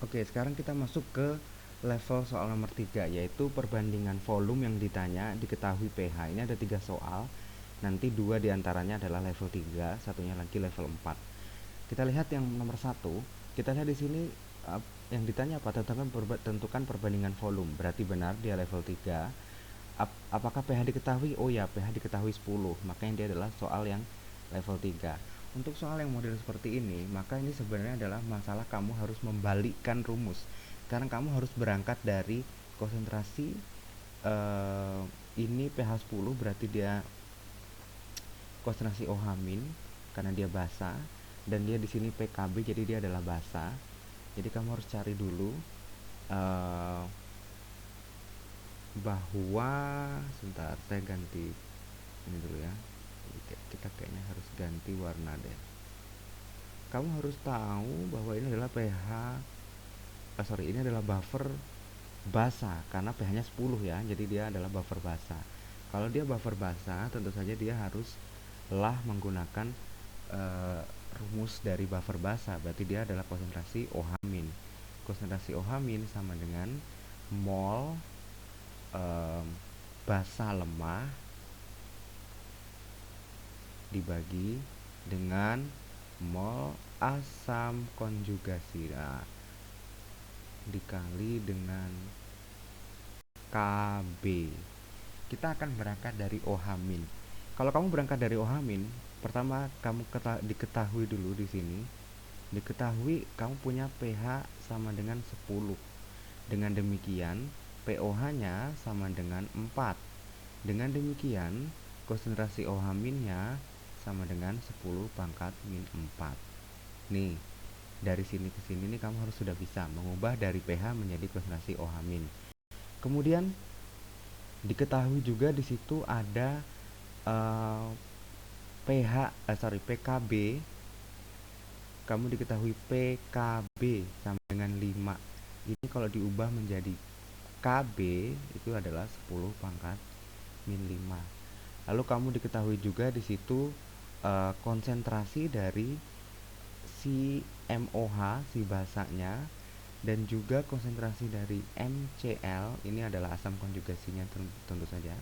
Oke, sekarang kita masuk ke level soal nomor 3, yaitu perbandingan volume yang ditanya diketahui pH. Ini ada 3 soal. Nanti 2 diantaranya adalah level 3, satunya lagi level 4. Kita lihat yang nomor 1. Kita lihat di sini yang ditanya apa? Tentukan perbandingan volume. Berarti benar dia level 3. Apakah pH diketahui? Oh ya, pH diketahui 10. Makanya dia adalah soal yang level 3. Untuk soal yang model seperti ini, maka ini sebenarnya adalah masalah kamu harus membalikkan rumus. Karena kamu harus berangkat dari konsentrasi ini pH 10, berarti dia konsentrasi OH min karena dia basa, dan dia di sini PKB jadi dia adalah basa. Jadi kamu harus cari dulu bahwa sebentar, saya ganti ini dulu ya. Kita kayaknya harus ganti warna deh. Kamu harus tahu bahwa ini adalah pH ini adalah buffer basa karena pH-nya 10 ya. Jadi dia adalah buffer basa. Kalau dia buffer basa, tentu saja dia haruslah menggunakan rumus dari buffer basa. Berarti dia adalah konsentrasi OH min. Konsentrasi OH min sama dengan mol basa lemah dibagi dengan mol asam konjugasi, dikali dengan Kb. Kita akan berangkat dari OH min. Kalau kamu berangkat dari OH min, pertama kamu diketahui dulu di sini. Diketahui kamu punya pH sama dengan 10. Dengan demikian, POH-nya sama dengan 4. Dengan demikian, konsentrasi OH min-nya sama dengan 10 pangkat min 4. Nih, dari sini ke sini nih kamu harus sudah bisa mengubah dari pH menjadi konsentrasi OH min. Kemudian diketahui juga di situ ada PKB. Kamu diketahui PKB sama dengan 5. Ini kalau diubah menjadi KB itu adalah 10 pangkat min 5. Lalu kamu diketahui juga di situ konsentrasi dari si MOH, si basanya, dan juga konsentrasi dari MCl, ini adalah asam konjugasinya tentu saja.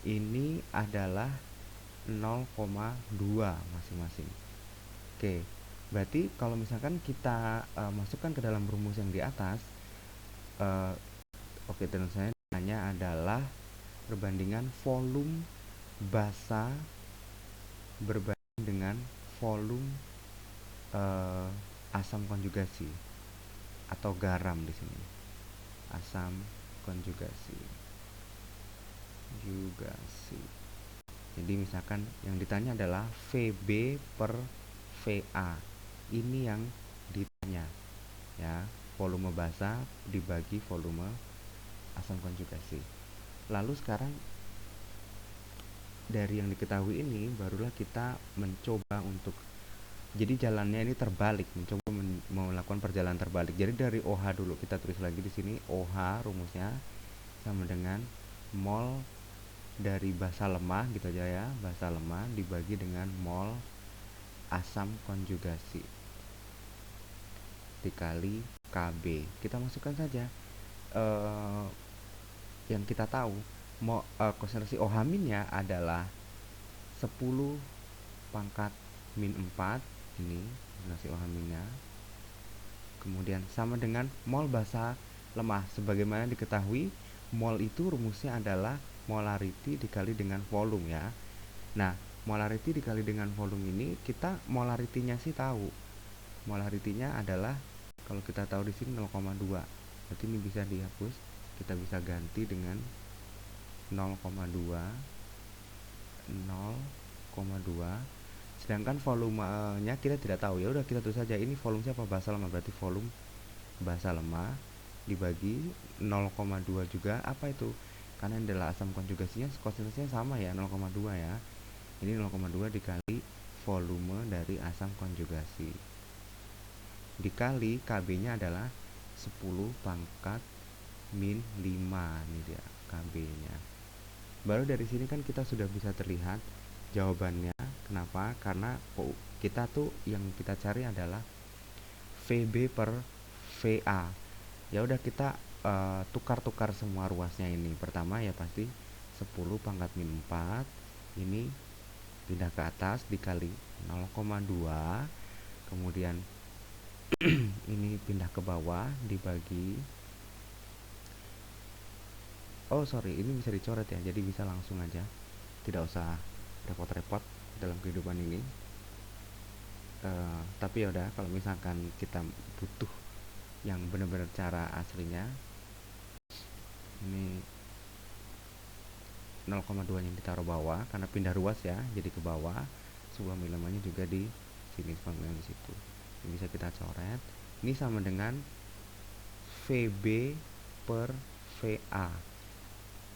Ini adalah 0,2 masing-masing. Oke, berarti kalau misalkan kita masukkan ke dalam rumus yang di atas, oke, tentu saja nanya adalah perbandingan volume basa berbanding dengan volume asam konjugasi atau garam di sini. Asam konjugasi. Jadi misalkan yang ditanya adalah VB per VA. Ini yang ditanya ya, volume basa dibagi volume asam konjugasi. Lalu sekarang dari yang diketahui ini barulah kita mencoba untuk, jadi jalannya ini terbalik, mencoba melakukan perjalanan terbalik. Jadi dari OH dulu kita tulis lagi di sini, OH rumusnya sama dengan mol dari basa lemah gitu aja ya, basa lemah dibagi dengan mol asam konjugasi dikali Kb. Kita masukkan saja yang kita tahu konsentrasi OH minnya adalah 10 pangkat min 4. Ini konsentrasi OH minnya. Kemudian sama dengan mol basa lemah. Sebagaimana diketahui, mol itu rumusnya adalah molarity dikali dengan volume ya. Nah, molarity dikali dengan volume ini, kita molarity-nya sih tahu. Molarity-nya adalah, kalau kita tahu di sini 0,2. Berarti ini bisa dihapus. Kita bisa ganti dengan 0,2. Sedangkan volumenya kita tidak tahu. Ya udah kita tulis saja ini volume siapa, basa lemah, berarti volume basa lemah dibagi 0,2 juga. Apa itu? Karena ini adalah asam konjugasinya, konsentrasinya sama ya, 0,2 ya. Ini 0,2 dikali volume dari asam konjugasi dikali KB-nya adalah 10 pangkat min 5. Ini dia KB-nya. Baru dari sini kan kita sudah bisa terlihat jawabannya. Kenapa? Karena kita tuh yang kita cari adalah VB per VA. Ya udah kita tukar-tukar semua ruasnya ini. Pertama ya pasti 10 pangkat min 4 ini pindah ke atas dikali 0,2, kemudian ini pindah ke bawah dibagi, oh sorry, ini bisa dicoret ya, jadi bisa langsung aja, tidak usah repot-repot dalam kehidupan ini. Tapi ya udah, kalau misalkan kita butuh yang benar-benar cara aslinya, ini 0,2 nya ditaruh bawah karena pindah ruas ya, jadi ke bawah. Sebuah milimeternya juga di sini, sebuah milimeter di situ. Ini bisa kita coret. Ini sama dengan VB per VA.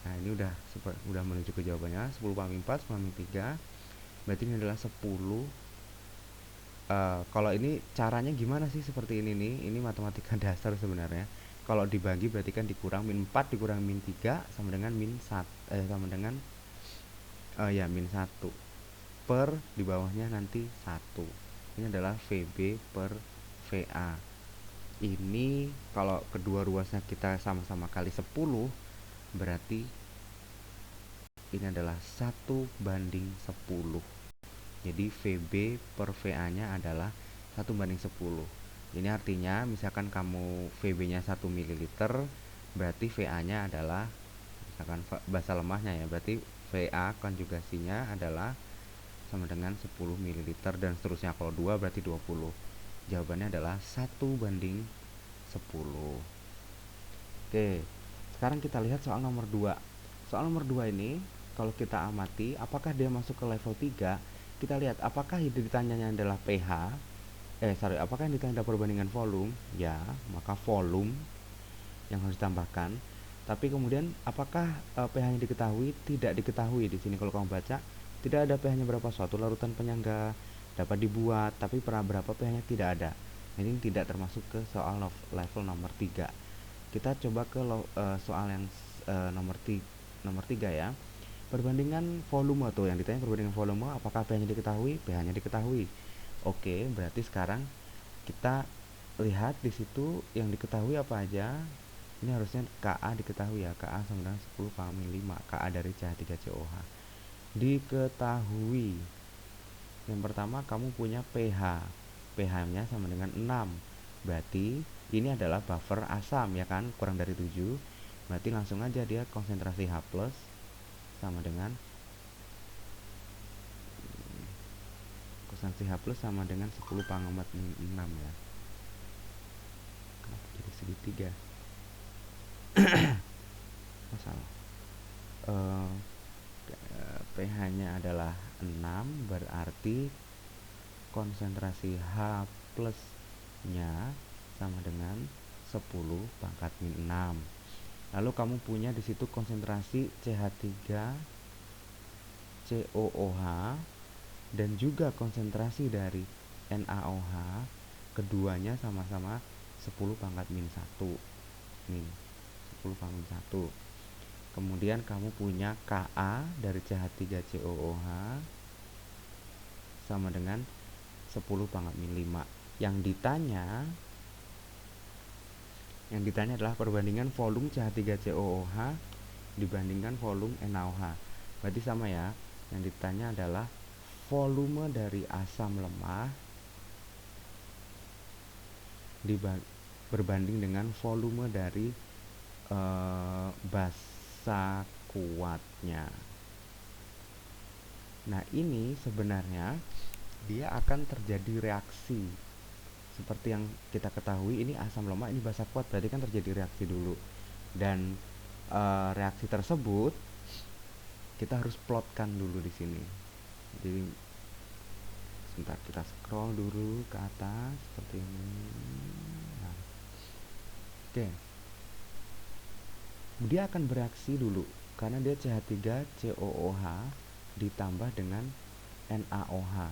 Nah ini udah menuju ke jawabannya. 10 pangkat 4, 10 pangkat 3. Berarti ini adalah 10. Kalau ini caranya gimana sih seperti ini nih? Ini matematika dasar sebenarnya. Kalau dibagi berarti kan dikurang min 4 dikurang min 3 sama dengan min 1, sama dengan ya min 1 per di bawahnya nanti 1. Ini adalah VB per VA. Ini kalau kedua ruasnya kita sama-sama kali 10, berarti ini adalah 1/10. Jadi VB per VA nya adalah 1/10. Ini artinya misalkan kamu VB nya 1 ml, berarti VA nya adalah, misalkan basa lemahnya ya, berarti VA konjugasinya adalah sama dengan 10 ml dan seterusnya. Kalau 2 berarti 20. Jawabannya adalah 1/10. Oke, sekarang kita lihat soal nomor 2. Soal nomor 2 ini kalau kita amati apakah dia masuk ke level 3, kita lihat apakah yang ditanyanya adalah pH, apakah yang ditanya adalah perbandingan volume, ya, maka volume yang harus ditambahkan. Tapi kemudian apakah pH-nya diketahui? Tidak diketahui. Di sini kalau kamu baca, tidak ada pH-nya berapa suatu larutan penyangga dapat dibuat, tapi berapa pH-nya tidak ada. Ini tidak termasuk ke soal level nomor 3. Kita coba ke soal yang nomor 3 ya. Perbandingan volume tuh yang ditanya, perbandingan volume, apakah pH-nya diketahui? pH-nya diketahui. Oke, berarti sekarang kita lihat di situ yang diketahui apa aja. Ini harusnya Ka diketahui ya, Ka sama dengan 10 pangkat 5, Ka dari CH3COH. Diketahui. Yang pertama kamu punya pH. pH-nya sama dengan 6. Berarti ini adalah buffer asam ya kan, kurang dari 7. Berarti langsung aja dia konsentrasi H+ sama dengan konsentrasi H+ sama dengan 10 pangkat 6 ya. Kenapa jadi segitiga? Masalah. pH-nya adalah 6, berarti konsentrasi H+ nya sama dengan 10 pangkat min 6. Lalu kamu punya di situ konsentrasi CH3COOH dan juga konsentrasi dari NaOH, keduanya sama-sama 10 pangkat min 1. Nih, 10 pangkat min 1. Kemudian kamu punya Ka dari CH3COOH sama dengan 10 pangkat min 5. Yang ditanya adalah perbandingan volume CH3COOH dibandingkan volume NaOH. Berarti sama ya. Yang ditanya adalah volume dari asam lemah berbanding dengan volume dari basa kuatnya. Nah, ini sebenarnya dia akan terjadi reaksi. Seperti yang kita ketahui, ini asam lemah, ini basa kuat, berarti kan terjadi reaksi dulu. Dan reaksi tersebut kita harus plotkan dulu di sini. Jadi sebentar, kita scroll dulu ke atas seperti ini. Nah, oke. Dia akan bereaksi dulu karena dia CH3COOH ditambah dengan NaOH.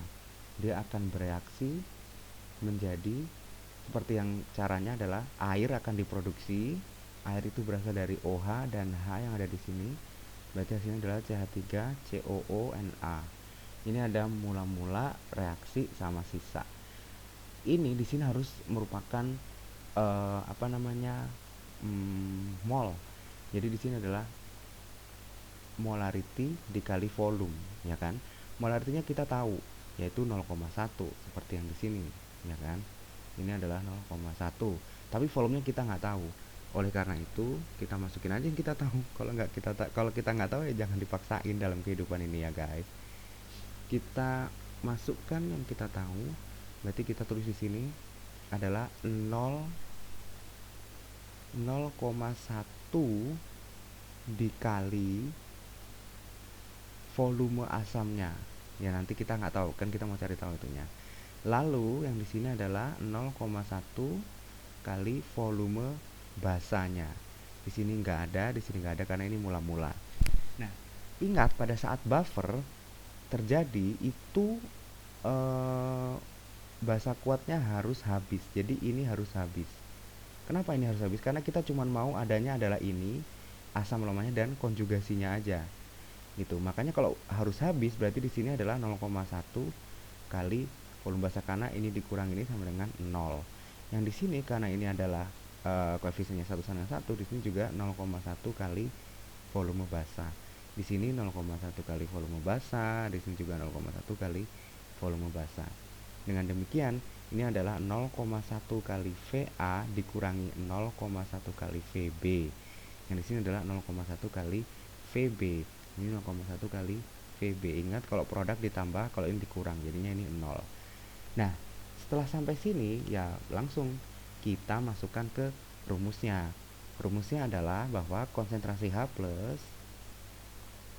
Dia akan bereaksi menjadi seperti yang caranya adalah air akan diproduksi. Air itu berasal dari OH dan H yang ada di sini. Berarti hasilnya adalah CH3COONa. Ini ada mula-mula reaksi sama sisa. Ini di sini harus merupakan apa namanya, mol. Jadi di sini adalah molarity dikali volume, ya kan. Molarity-nya kita tahu yaitu 0,1 seperti yang di sini, ya kan. Ini adalah 0,1, tapi volumenya kita nggak tahu. Oleh karena itu kita masukin aja yang kita tahu. Kalau kita nggak tahu ya jangan dipaksain dalam kehidupan ini ya guys. Kita masukkan yang kita tahu, berarti kita tulis di sini adalah 0,1 dikali volume asamnya. Ya nanti kita nggak tahu kan, kita mau cari tahu itunya. Lalu yang di sini adalah 0,1 kali volume basanya. Di sini nggak ada, di sini nggak ada karena ini mula-mula. Nah, ingat pada saat buffer terjadi itu basa kuatnya harus habis. Jadi ini harus habis. Kenapa ini harus habis? Karena kita cuma mau adanya adalah ini asam lemahnya dan konjugasinya aja. Gitu. Makanya kalau harus habis berarti di sini adalah 0,1 kali volume basa, karena ini dikurang ini sama dengan 0. Yang di sini karena ini adalah koefisiennya 1/1, di sini juga 0,1 kali volume basa. Di sini 0,1 kali volume basa, di sini juga 0,1 kali volume basa. Dengan demikian, ini adalah 0,1 kali VA dikurangi 0,1 kali VB. Yang di sini adalah 0,1 kali VB. Ini 0,1 kali VB. Ingat kalau produk ditambah, kalau ini dikurang, jadinya ini 0. Nah, setelah sampai sini ya langsung kita masukkan ke rumusnya. Rumusnya adalah bahwa konsentrasi H+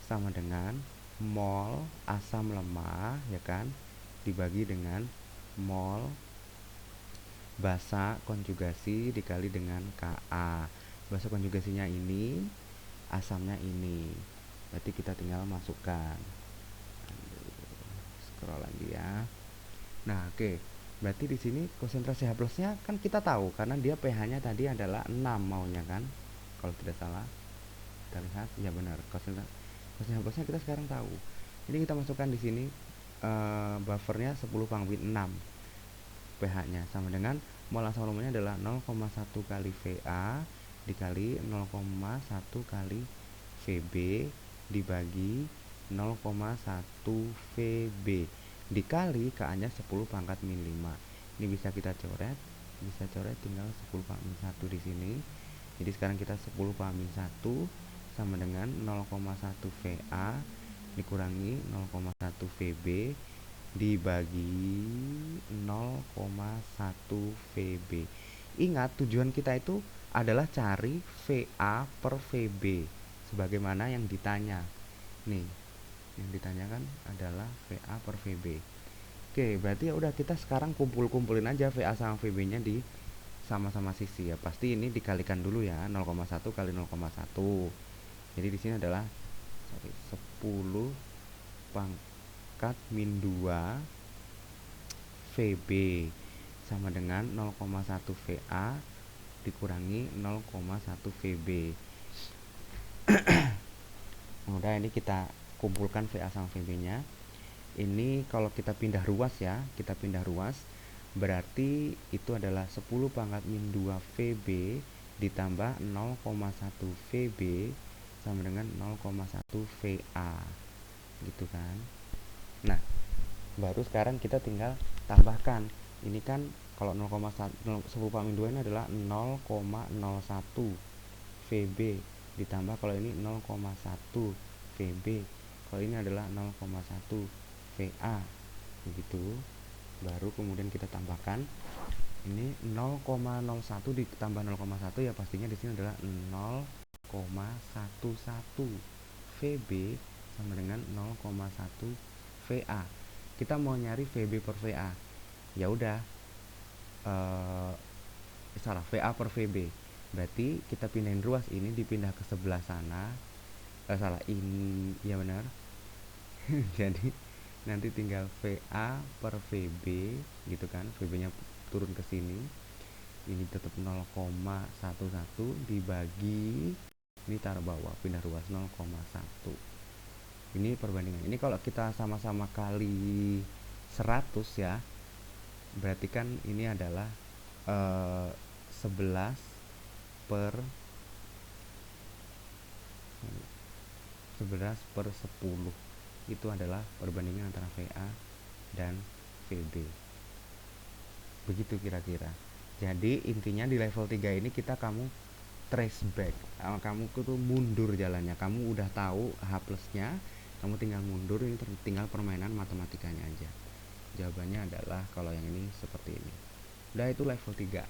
sama dengan mol asam lemah, ya kan, dibagi dengan mol basa konjugasi dikali dengan Ka. Basa konjugasinya ini, asamnya ini. Berarti kita tinggal masukkan. Scroll lagi ya. Nah, oke. Berarti di sini konsentrasi H+-nya kan kita tahu karena dia pH-nya tadi adalah 6 maunya kan. Kalau tidak salah. Kita lihat, ya benar. Konsentrasi H+-nya kita sekarang tahu. Jadi kita masukkan di sini buffernya 10⁻6. pH-nya sama dengan mol asam lemahnya adalah 0,1 kali VA dikali 0,1 kali VB dibagi 0,1 VB dikali Ka-nya 10⁻⁵. Ini bisa kita coret, tinggal 10⁻1 di sini. Jadi sekarang kita 10⁻1 sama dengan 0,1 VA dikurangi 0,1 VB dibagi 0,1 VB. Ingat tujuan kita itu adalah cari VA per VB sebagaimana yang ditanya. Nih, yang ditanyakan adalah VA per VB. Oke, berarti ya udah kita sekarang kumpulin aja VA sama VB-nya di sama-sama sisi ya. Pasti ini dikalikan dulu ya, 0,1 kali 0,1. Jadi di sini adalah 10⁻2 VB sama dengan 0,1 VA dikurangi 0,1 VB. Udah, ini kita kumpulkan VA sama VB-nya. Ini kalau kita pindah ruas ya, berarti itu adalah 10⁻2 VB ditambah 0,1 VB sama dengan 0,1 VA gitu kan. Nah, baru sekarang kita tinggal tambahkan. Ini kan kalau 10⁻2 ini adalah 0,01 VB ditambah kalau ini 0,1 VB, kalau ini adalah 0,1 VA begitu. Baru kemudian kita tambahkan ini 0,01 ditambah 0,1 ya pastinya di sini adalah 0,11 VB sama dengan 0,1 VA. Kita mau nyari VB per VA. Ya udah, VA per VB. Berarti kita pindahin ruas ini, dipindah ke sebelah sana. Ini ya benar. Jadi nanti tinggal VA per VB gitu kan. VB-nya turun ke sini. Ini tetap 0,11 dibagi ini taruh bawah, pindah ruas 0,1. Ini perbandingan. Ini kalau kita sama-sama kali 100 ya. Berarti kan ini adalah 11 per 10. Itu adalah perbandingan antara VA dan VB. Begitu kira-kira. Jadi intinya di level 3 ini kamu trace back. Kamu tuh mundur jalannya. Kamu udah tahu H plusnya, kamu tinggal mundur, ini tinggal permainan matematikanya aja. Jawabannya adalah kalau yang ini seperti ini. Udah, itu level 3.